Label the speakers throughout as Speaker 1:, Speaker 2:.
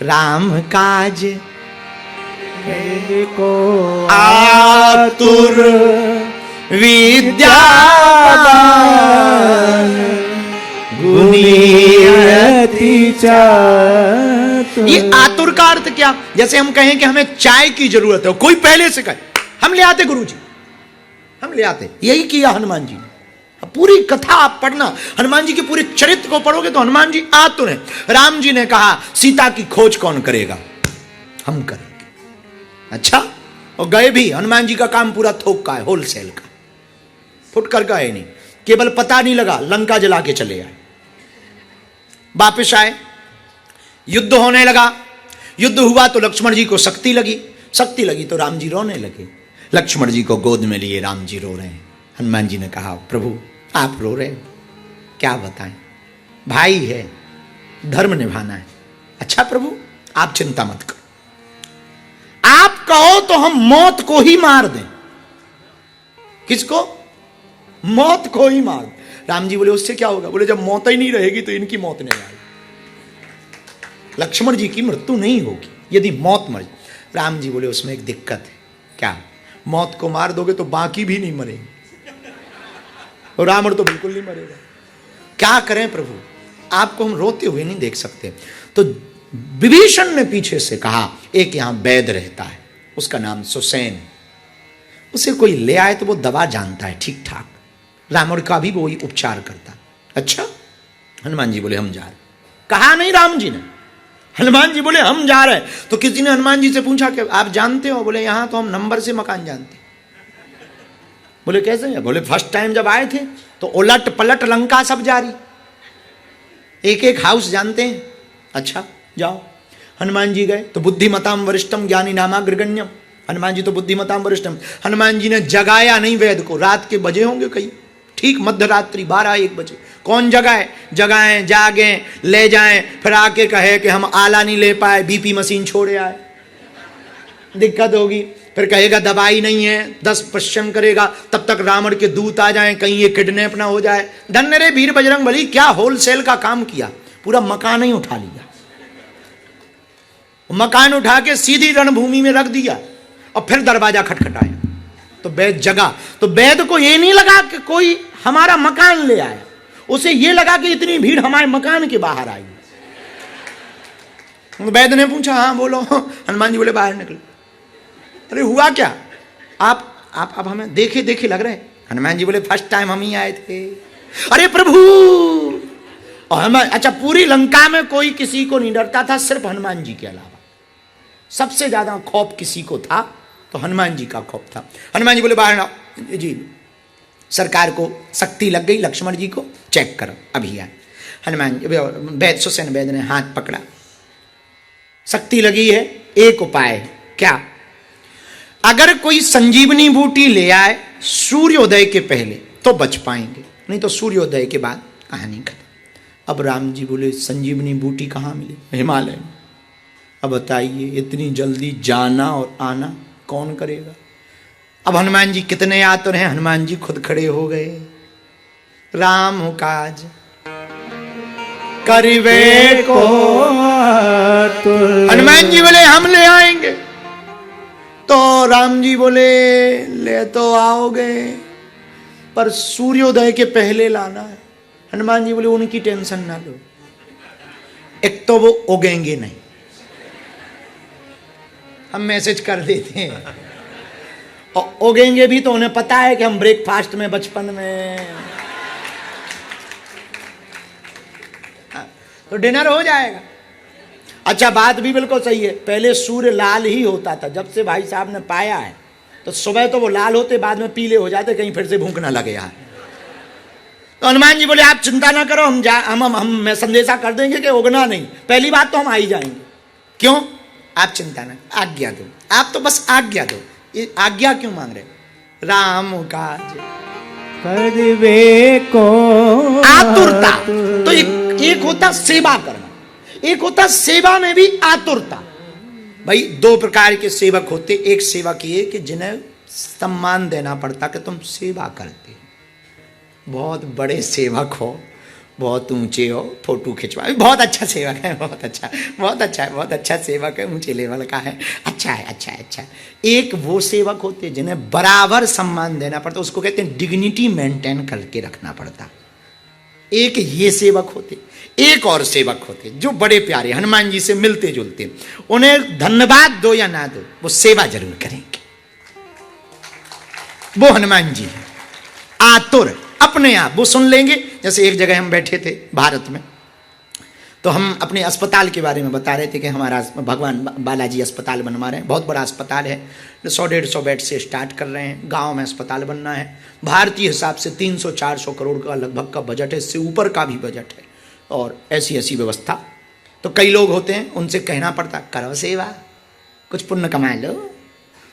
Speaker 1: राम काज
Speaker 2: को
Speaker 1: आतुर विद्यावान
Speaker 2: गुणियति चातुर।
Speaker 1: ये आतुर का अर्थ क्या? जैसे हम कहें कि हमें चाय की जरूरत है, कोई पहले से कहे, हम ले आते गुरुजी, हम ले आते। यही किया हनुमान जी ने। पूरी कथा आप पढ़ना, हनुमान जी के पूरे चरित्र को पढ़ोगे तो हनुमान जी आतुर हैं। राम जी ने कहा सीता की खोज कौन करेगा? हम करेंगे। अच्छा, और गए भी। हनुमान जी का काम पूरा थोक का है, होलसेल का, फुटकर का है नहीं। केवल पता नहीं लगा, लंका जला के चले आए। वापिस आए, युद्ध होने लगा। युद्ध हुआ तो लक्ष्मण जी को शक्ति लगी तो राम जी रोने लगे। लक्ष्मण जी को गोद में लिए राम जी रो रहे हैं। हनुमान जी ने कहा प्रभु आप रो रहे हो, क्या बताएं, भाई है, धर्म निभाना है। अच्छा प्रभु आप चिंता मत करो, आप कहो तो हम मौत को ही मार दें। किसको? मौत को ही मार दें। राम जी बोले उससे क्या होगा? बोले जब मौत ही नहीं रहेगी तो इनकी मौत नहीं आएगी, लक्ष्मण जी की मृत्यु नहीं होगी यदि मौत मर। राम जी बोले उसमें एक दिक्कत है। क्या? मौत को मार दोगे तो बाकी भी नहीं मरेंगे, और रावण तो बिल्कुल नहीं मरेगा। क्या करें प्रभु, आपको हम रोते हुए नहीं देख सकते। तो विभीषण ने पीछे से कहा एक यहां वैद्य रहता है, उसका नाम सुसेन, उसे कोई ले आए तो वो दवा जानता है ठीक ठाक, रावण का भी वो ही उपचार करता। अच्छा, हनुमान जी बोले हम जा रहे। कहा नहीं राम जी ने, हनुमान जी बोले हम जा रहे। तो किसी ने हनुमान जी से पूछा कि आप जानते हो? बोले यहां तो हम नंबर से मकान जानते। बोले कैसे है? बोले फर्स्ट टाइम जब आए थे तो उलट पलट लंका सब जारी, एक एक हाउस जानते हैं। अच्छा जाओ। हनुमान जी गए तो बुद्धिमताम वरिष्ठम ज्ञानी नामाग्रगण्यम, हनुमान जी तो बुद्धिमताम वरिष्ठम। हनुमान जी ने जगाया नहीं वैद्य को, रात के बजे होंगे कहीं, ठीक मध्य रात्रि 12-1 बजे। कौन जगाए? जगाएं, जागें, ले जाएं, फिर आके कहे कि हम आला नहीं ले पाए, बीपी मशीन छोड़े आए, दिक्कत होगी। फिर कहेगा दवाई नहीं है, 10 क्वेश्चन करेगा, तब तक रावण के दूत आ जाएं, कहीं ये किडनैप ना हो जाए। धन्य रे वीर बजरंग बली, क्या होलसेल का काम किया, पूरा मकान ही उठा लिया। मकान उठा के सीधी रणभूमि में रख दिया और फिर दरवाजा खटखटाया तो वैद्य जगा। तो वैद्य को ये नहीं लगा कि कोई हमारा मकान ले आया, उसे ये लगा कि इतनी भीड़ हमारे मकान के बाहर आई। वैद्य ने पूछा हाँ बोलो। हनुमान जी बोले बाहर निकले। अरे हुआ क्या? आप हमें देखे देखे लग रहे। हनुमान जी बोले फर्स्ट टाइम हम ही आए थे। अरे प्रभु, और हम, अच्छा पूरी लंका में कोई किसी को नहीं डरता था, सिर्फ हनुमान जी के अलावा। सबसे ज्यादा खौफ किसी को था तो हनुमान जी का खौफ था। हनुमान जी बोले बाहर ना जी, सरकार को शक्ति लग गई, लक्ष्मण जी को चेक करो अभी आए। हनुमान जी वैद्य, सुसेन वैद्य ने हाथ पकड़ा, शक्ति लगी है। एक उपाय, क्या? अगर कोई संजीवनी बूटी ले आए सूर्योदय के पहले तो बच पाएंगे, नहीं तो सूर्योदय के बाद कहानी खत्म। अब राम जी बोले संजीवनी बूटी कहाँ मिली? हिमालय में। अब बताइए इतनी जल्दी जाना और आना कौन करेगा? अब हनुमान जी कितने आतुर हैं, हनुमान जी खुद खड़े हो गए। राम काज करिवे को हनुमान जी बोले हम ले आएंगे। तो राम जी बोले ले तो आओगे पर सूर्योदय के पहले लाना है। हनुमान जी बोले उनकी टेंशन ना लो, एक तो वो उगेंगे नहीं, हम मैसेज कर देते हैं, और उगेंगे भी तो उन्हें पता है कि हम ब्रेकफास्ट में बचपन में तो डिनर हो जाएगा। अच्छा बात भी बिल्कुल सही है, पहले सूर्य लाल ही होता था, जब से भाई साहब ने पाया है तो सुबह तो वो लाल होते बाद में पीले हो जाते, कहीं फिर से भूख ना लगे यार। तो हनुमान जी बोले आप चिंता ना करो, हम संदेशा कर देंगे कि उगना नहीं, पहली बात तो हम आ ही जाएंगे। क्यों? आप चिंता ना, आज्ञा दो, आप तो बस आज्ञा दो। ये आज्ञा क्यों मांग रहे? राम काज
Speaker 2: करिवे को
Speaker 1: आतुरता। तो एक होता सेवा करना, एक होता सेवा में भी आतुरता। भाई दो प्रकार के सेवक होते, एक सेवक ये कि जिन्हें सम्मान देना पड़ता कि तुम सेवा करते, बहुत बड़े सेवक हो, बहुत ऊंचे हो, फोटो खिंचवा, बहुत अच्छा सेवक है, बहुत अच्छा है, बहुत अच्छा सेवक है, ऊंचे लेवल का है, अच्छा है, अच्छा है, अच्छा है। एक वो सेवक होते हैं जिन्हें बराबर सम्मान देना पड़ता, उसको कहते हैं डिग्निटी मेंटेन करके रखना पड़ता। एक ये सेवक होते, एक और सेवक होते जो बड़े प्यारे हनुमान जी से मिलते जुलते, उन्हें धन्यवाद दो या ना दो, वो सेवा जरूर करेंगे। वो हनुमान जी है, आतुर, अपने आप वो सुन लेंगे। जैसे एक जगह हम बैठे थे भारत में, तो हम अपने अस्पताल के बारे में बता रहे थे कि हमारा भगवान बालाजी अस्पताल बनवा रहे हैं, बहुत बड़ा अस्पताल है, 100-150 बेड से स्टार्ट कर रहे हैं, गांव में अस्पताल बनना है, भारतीय हिसाब से 300-400 करोड़ का लगभग का बजट है, इससे ऊपर का भी बजट है, और ऐसी ऐसी व्यवस्था। तो कई लोग होते हैं, उनसे कहना पड़ता करो सेवा, कुछ पुण्य कमा लो,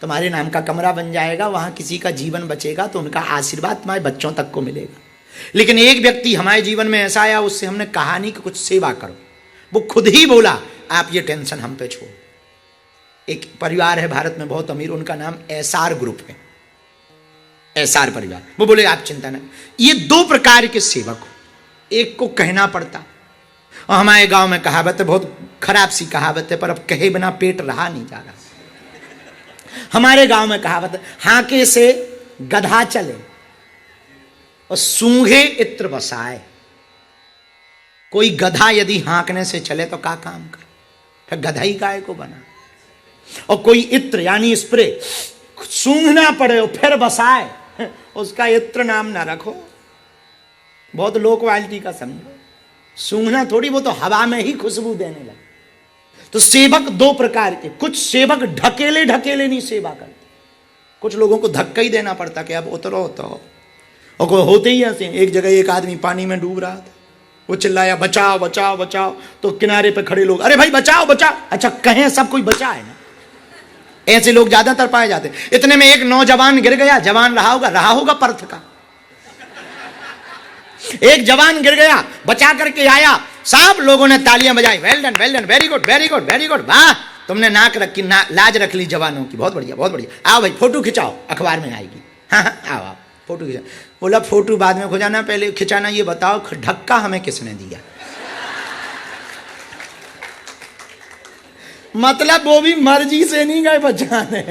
Speaker 1: तुम्हारे नाम का कमरा बन जाएगा, वहां किसी का जीवन बचेगा तो उनका आशीर्वाद तुम्हारे बच्चों तक को मिलेगा। लेकिन एक व्यक्ति हमारे जीवन में ऐसा आया, उससे हमने कहा नहीं कि कुछ सेवा करो, वो खुद ही बोला आप ये टेंशन हम पे छोड़ो। एक परिवार है भारत में बहुत अमीर, उनका नाम एसआर ग्रुप है, एसआर परिवार। वो बोले आप चिंता न, ये 2 प्रकार के सेवक हो, एक को कहना पड़ता, और हमारे गांव में कहावत है, बहुत खराब सी कहावत है, पर अब कहे बिना पेट रहा नहीं जा रहा। हमारे गांव में कहावत है, हाके से गधा चले और सूंघे इत्र बसाए। कोई गधा यदि हाँकने से चले तो क्या काम करे, फिर गधा ही काय को बना। और कोई इत्र यानी स्प्रे सूंघना पड़े और फिर बसाए, उसका इत्र नाम ना रखो, बहुत लो क्वालिटी का समझो। सूंघना थोड़ी, वो तो हवा में ही खुशबू देने लगे। तो सेवक 2 प्रकार के, कुछ सेवक ढकेले ढकेले नहीं सेवा करते, कुछ लोगों को धक्का ही देना पड़ता कि अब उतरो तो, और कोई होते ही ऐसे। एक जगह एक आदमी पानी में डूब रहा था, वो चिल्लाया बचाओ बचाओ बचाओ, तो किनारे पे खड़े लोग अरे भाई बचाओ बचाओ, अच्छा कहें सब कोई बचा है ना, ऐसे लोग ज्यादातर पाए जाते। इतने में एक नौजवान गिर गया, जवान रहा होगा पर्थ का, एक जवान गिर गया, बचा करके आया, सब लोगों ने तालियां बजाई, well done very good very good very good, वाह तुमने नाक रखी, लाज रख ली जवानों की, बहुत बढ़िया बहुत बढ़िया, आओ भाई फोटो खिंचाओ, अखबार में आएगी, हाँ आओ आओ फोटो खिंचाओ। बोला फोटो बाद में खिंचाना, पहले खिंचाना ये बताओ धक्का हमें किसने दिया। मतलब वो भी मर्जी से नहीं गए बचाने,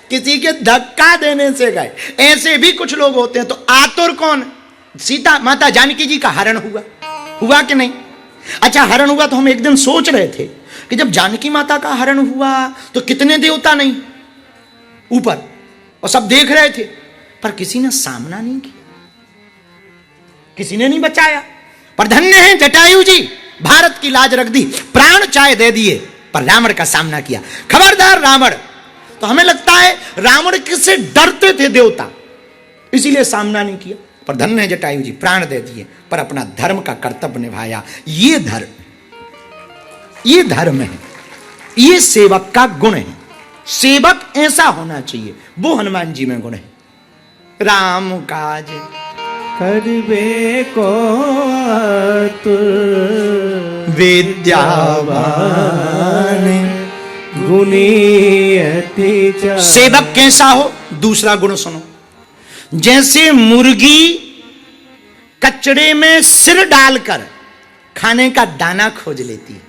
Speaker 1: किसी के धक्का देने से गए। ऐसे भी कुछ लोग होते हैं। तो आतुर कौन? सीता माता जानकी जी का हरण हुआ कि नहीं? अच्छा हरण हुआ तो हम एक दिन सोच रहे थे कि जब जानकी माता का हरण हुआ तो कितने देवता नहीं ऊपर, और सब देख रहे थे, पर किसी ने सामना नहीं किया, किसी ने नहीं बचाया। पर धन्य है जटायु जी, भारत की लाज रख दी, प्राण चाहे दे दिए, पर रावण का सामना किया। खबरदार रावण। तो हमें लगता है रावण किससे डरते थे देवता, इसीलिए सामना नहीं किया। पर धन्य है जटायु जी, प्राण दे दिए, पर अपना धर्म का कर्तव्य निभाया। ये धर्म है, ये सेवक का गुण है। सेवक ऐसा होना चाहिए, वो हनुमान जी में गुण है। राम काज
Speaker 2: करबे को आतुर,
Speaker 1: विद्यावान
Speaker 2: गुणी अति चार।
Speaker 1: सेवक कैसा हो? दूसरा गुण सुनो। जैसे मुर्गी कचड़े में सिर डालकर खाने का दाना खोज लेती है,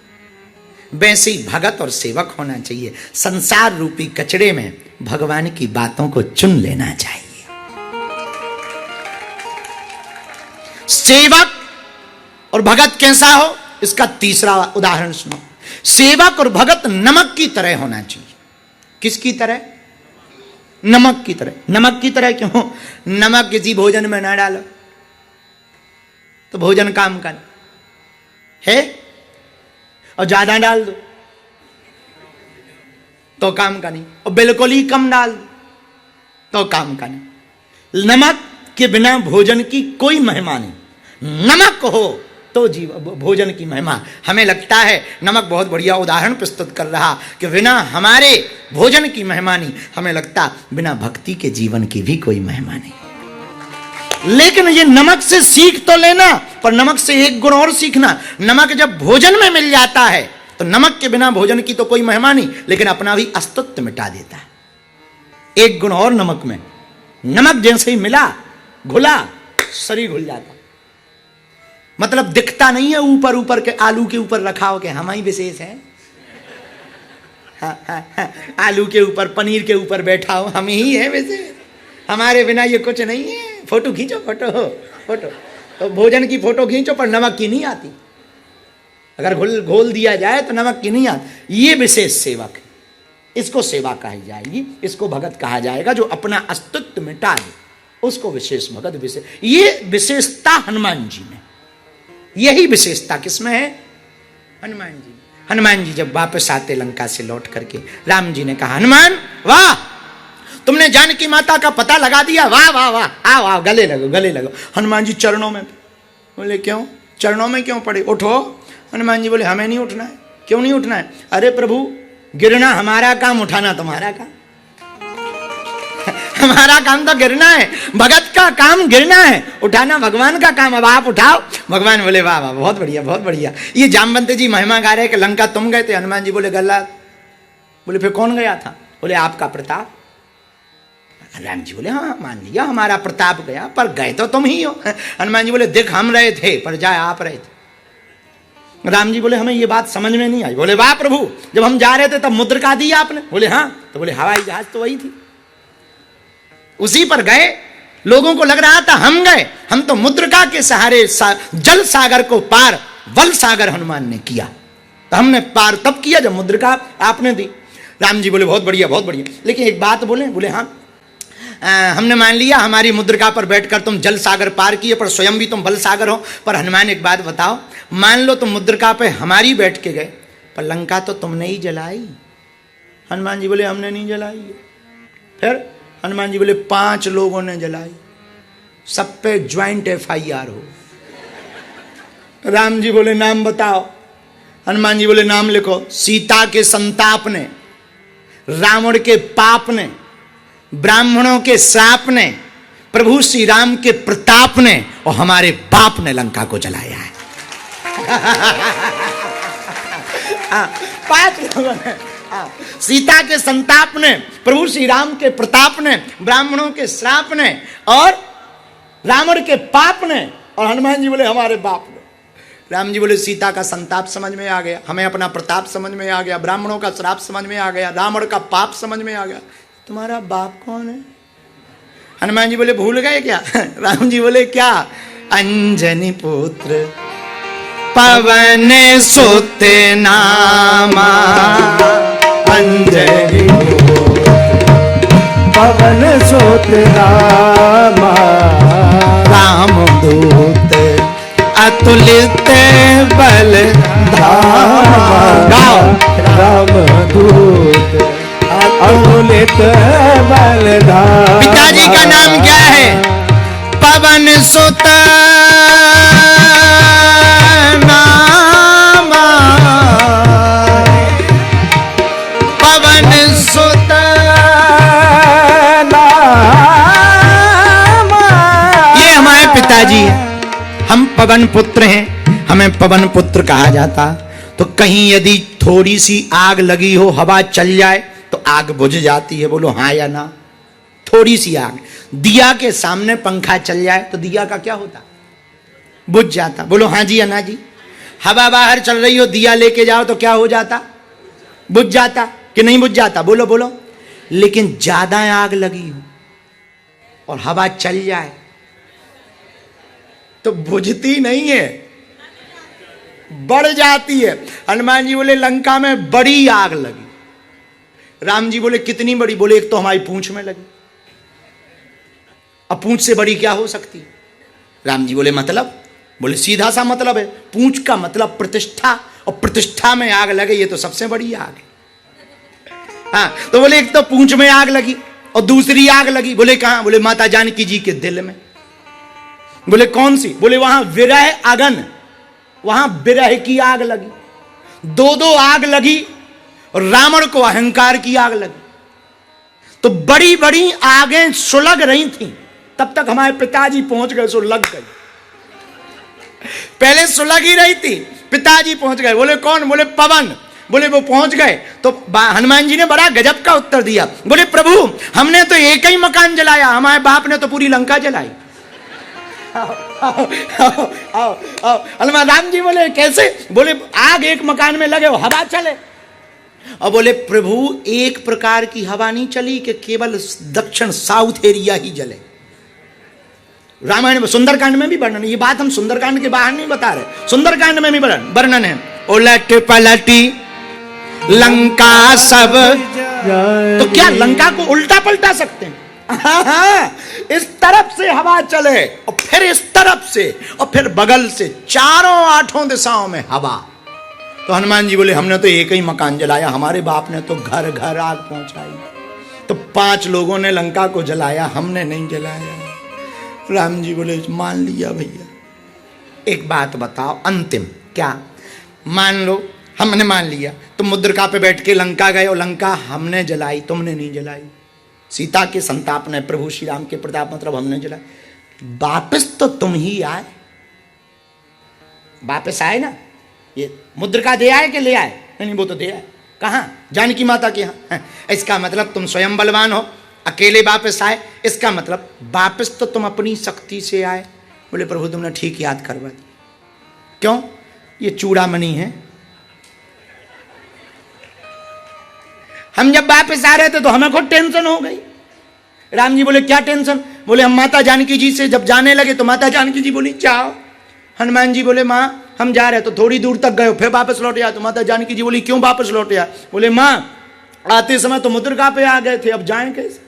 Speaker 1: वैसे ही भगत और सेवक होना चाहिए। संसार रूपी कचड़े में भगवान की बातों को चुन लेना चाहिए। सेवक और भगत कैसा हो? इसका तीसरा उदाहरण सुनो। सेवक और भगत नमक की तरह होना चाहिए। किसकी तरह? नमक की तरह। नमक की तरह क्यों? नमक किसी भोजन में ना डालो तो भोजन काम का है, और ज्यादा डाल दो तो काम का नहीं, और बिल्कुल ही कम डाल दो तो काम का नहीं। नमक के बिना भोजन की कोई महिमा नहीं, नमक हो तो भोजन की महिमा। हमें लगता है नमक बहुत बढ़िया उदाहरण प्रस्तुत कर रहा कि बिना हमारे भोजन की महिमा नहीं, हमें लगता बिना भक्ति के जीवन की भी कोई महिमा नहीं। लेकिन ये नमक से सीख तो लेना, पर नमक से एक गुण और सीखना। नमक जब भोजन में मिल जाता है तो नमक के बिना भोजन की तो कोई महिमा नहीं, लेकिन अपना भी अस्तित्व मिटा देता है। एक गुण और नमक में, नमक जैसे ही मिला घुला, शरीर घुल जाता। मतलब दिखता नहीं है ऊपर ऊपर के आलू के ऊपर रखा हो के हम ही विशेष हैं। हाँ, आलू के ऊपर पनीर के ऊपर बैठा हो हम ही है विशेष, हमारे बिना ये कुछ नहीं है। फोटो खींचो, फोटो फोटो तो भोजन की फोटो खींचो पर नमक की नहीं आती, अगर घोल दिया जाए तो नमक की नहीं आती। ये विशेष सेवक है, इसको सेवा कही जाएगी, इसको भगत कहा जाएगा। जो अपना अस्तित्व मिटा दे उसको विशेष भगत। विशेष ये विशेषता हनुमान जी में, यही विशेषता किसमें है? हनुमान जी। हनुमान जी जब वापस आते लंका से लौट करके, राम जी ने कहा हनुमान वाह, तुमने जानकी माता का पता लगा दिया, वाह वाह वाह, आओ आओ गले लगो गले लगो। हनुमान जी चरणों में, बोले क्यों चरणों में क्यों पड़े, उठो। हनुमान जी बोले हमें नहीं उठना है। क्यों नहीं उठना है? अरे प्रभु गिरना हमारा काम, उठाना तुम्हारा काम। हमारा काम तो गिरना है, भगत का काम गिरना है, उठाना भगवान का काम। अब आप उठाओ। भगवान बोले वाह वाह बहुत बढ़िया बहुत बढ़िया। ये जामवंत जी महिमा गा रहे कि लंका तुम गए थे। हनुमान जी बोले गला। बोले फिर कौन गया था? बोले आपका प्रताप। राम जी बोले हाँ मान लिया हमारा प्रताप गया, पर गए तो तुम ही हो। हनुमान जी बोले देख हम रहे थे पर जाए आप रहे थे। राम जी बोले हमें ये बात समझ में नहीं आई। बोले वाह प्रभु, जब हम जा रहे थे तब मुद्रिका दी आपने? बोले हाँ। तो बोले हवाई जहाज तो वही थी, उसी पर गए। लोगों को लग रहा था हम गए, हम तो मुद्रिका के सहारे जल सागर को पार वल सागर हनुमान ने किया। तो हमने पार तब किया जब मुद्रिका आपने दी। राम जी बोले बहुत बढ़िया बहुत बढ़िया, लेकिन एक बात बोले। बोले हाँ हमने मान लिया हमारी मुद्रिका पर बैठकर तुम जल सागर पार किए, पर स्वयं भी तुम बल सागर हो। पर हनुमान एक बात बताओ, मान लो तुम मुद्रिका पे हमारी बैठ के गए, पर लंका तो तुमने ही जलाई। हनुमान जी बोले हमने नहीं जलाई। फिर हनुमान जी बोले 5 लोगों ने जलाई, सब पे ज्वाइंट FIR हो। राम जी बोले नाम बताओ। हनुमान जी बोले नाम लिखो। सीता के संताप ने, रावण के पाप ने, ब्राह्मणों के श्राप ने, प्रभु श्री राम के प्रताप ने और हमारे बाप ने लंका को जलाया है। 5 लोगों ने, सीता के संताप ने, प्रभु श्री राम के प्रताप ने, ब्राह्मणों के श्राप ने और रावण के पाप ने, और हनुमान जी बोले हमारे बाप ने। राम जी बोले सीता का संताप समझ में आ गया, हमें अपना प्रताप समझ में आ गया, ब्राह्मणों का श्राप समझ में आ गया, रावण का पाप समझ में आ गया, तुम्हारा बाप कौन है? हनुमान जी बोले भूल गए क्या? राम जी बोले क्या? अंजनी पुत्र पवन सुत नामा,
Speaker 2: अंजनी पवन सुत नामा,
Speaker 1: रामदूत अतुलित बल धामा।
Speaker 2: रामदूत अतुलित बल धामा।
Speaker 1: पिताजी का नाम क्या है? पवन सुत नामा, पवन सुत नामा। ये हमारे पिताजी हैं, हम पवन पुत्र हैं, हमें पवन पुत्र कहा जाता। तो कहीं यदि थोड़ी सी आग लगी हो, हवा चल जाए तो आग बुझ जाती है, बोलो हाँ या ना? थोड़ी सी आग, दिया के सामने पंखा चल जाए तो दिया का क्या होता? बुझ जाता, बोलो हाँ जी या ना जी? हवा बाहर चल रही हो, दिया लेके जाओ तो क्या हो जाता? बुझ जाता कि नहीं बुझ जाता? बोलो बोलो। लेकिन ज्यादा आग लगी हो और हवा चल जाए तो बुझती नहीं है, बढ़ जाती है। हनुमान जी बोले लंका में बड़ी आग लगी। राम जी बोले कितनी बड़ी? बोले एक तो हमारी पूंछ में लगी, अब पूंछ से बड़ी क्या हो सकती? राम जी बोले मतलब? बोले सीधा सा मतलब है, पूंछ का मतलब प्रतिष्ठा, और प्रतिष्ठा में आग लगे ये तो सबसे बड़ी आग है। हाँ, तो बोले एक तो पूंछ में आग लगी और दूसरी आग लगी। बोले कहां? बोले माता जानकी जी के दिल में। बोले कौन सी? बोले वहां विरह अगन, वहां विरह की आग लगी। 2 आग लगी और रावण को अहंकार की आग लगी। तो बड़ी बड़ी आगें सुलग रही थीं, तब तक हमारे पिताजी पहुंच गए, सो लग गई। पहले सुलग ही रही थी, पिताजी पहुंच गए। बोले कौन? बोले पवन। बोले वो पहुंच गए तो हनुमान जी ने बड़ा गजब का उत्तर दिया। बोले प्रभु हमने तो एक ही मकान जलाया, हमारे बाप ने तो पूरी लंका जलाई। आओ। हनुमान राम जी बोले कैसे? बोले आग एक मकान में लगे हो, हवा चले। और बोले प्रभु एक प्रकार की हवा नहीं चली कि केवल दक्षिण साउथ एरिया ही जले। रामायण में सुंदरकांड में भी वर्णन, ये बात हम सुंदरकांड के बाहर नहीं बता रहे, सुंदरकांड में भी वर्णन है। उलट पलटी लंका सब, तो क्या लंका को उल्टा पलटा सकते हैं? हाँ, इस तरफ से हवा चले और फिर इस तरफ से और फिर बगल से, चारों आठों दिशाओं में हवा। तो हनुमान जी बोले हमने तो एक ही मकान जलाया, हमारे बाप ने तो घर घर आग पहुंचाई। तो 5 लोगों ने लंका को जलाया, हमने नहीं जलाया। राम जी बोले मान लिया भैया। एक बात बताओ अंतिम, क्या मान लो हमने मान लिया, तो मुद्रिका पे बैठ के लंका गए और लंका हमने जलाई, तुमने नहीं जलाई। सीता के संताप ने, प्रभु श्री राम के प्रताप मतलब हमने जलाई। वापस तो तुम ही आए, वापस आए ना। ये मुद्रिका दे आए कि ले आए? नहीं वो तो दे आए। कहाँ? जानकी माता के यहाँ। इसका मतलब तुम स्वयं बलवान हो, अकेले वापस आए। इसका मतलब वापस तो तुम अपनी शक्ति से आए। बोले प्रभु तुमने ठीक याद करवा दी। क्यों? ये चूड़ामणि है। हम जब वापस आ रहे थे तो हमें खुद टेंशन हो गई। राम जी बोले क्या टेंशन? बोले हम माता जानकी जी से जब जाने लगे तो माता जानकी जी बोली जाओ। हनुमान जी बोले माँ हम जा रहे, तो थोड़ी दूर तक गए, फिर वापस लौटे आए। तो माता जानकी जी बोली क्यों वापस लौटे आए? बोले माँ आते समय तो मुद्रिका पे आ गए थे, अब जाएं कैसे?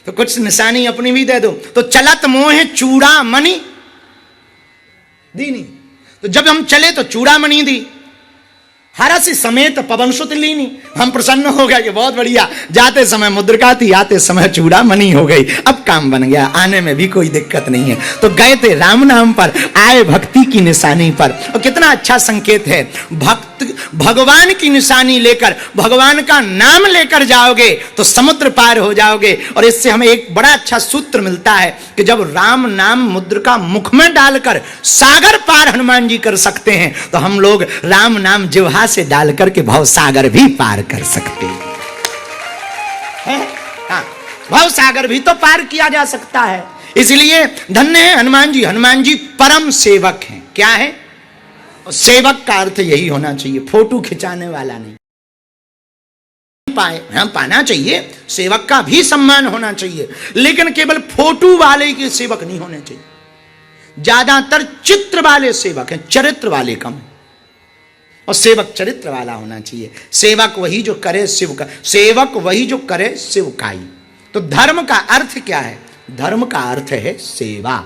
Speaker 1: तो कुछ निशानी अपनी भी दे दो। तो चलत मोह चूड़ामणि दी नहीं, तो जब हम चले तो चूड़ामणि दी। हरस समेत पवन सुत लीनी, हम प्रसन्न हो गए कि बहुत बढ़िया, जाते समय मुद्रिका थी, आते समय चूड़ामणि हो गई, अब काम बन गया, आने में भी कोई दिक्कत नहीं है। तो गए थे राम नाम पर, आए भक्ति की निशानी पर। और कितना अच्छा संकेत है, भक्त भगवान की निशानी लेकर, भगवान का नाम लेकर जाओगे तो समुद्र पार हो जाओगे। और इससे हमें एक बड़ा अच्छा सूत्र मिलता है कि जब राम नाम मुद्रिका मुख में डालकर सागर पार हनुमान जी कर सकते हैं, तो हम लोग राम नाम जिह्वा से डाल करके भव सागर भी पार कर सकते हैं। हाँ, भव सागर भी तो पार किया जा सकता है। इसलिए धन्य है हनुमान जी। हनुमान जी परम सेवक हैं। क्या है? और सेवक का अर्थ यही होना चाहिए, फोटो खिंचाने वाला नहीं। पाए हम पाना चाहिए, सेवक का भी सम्मान होना चाहिए, लेकिन केवल फोटो वाले के सेवक नहीं होने चाहिए। ज्यादातर चित्र वाले सेवक हैं, चरित्र वाले कम है। और सेवक चरित्र वाला होना चाहिए। सेवक वही जो करे शिव का, सेवक वही जो करे शिव काई। तो धर्म का अर्थ क्या है? धर्म का अर्थ है सेवा।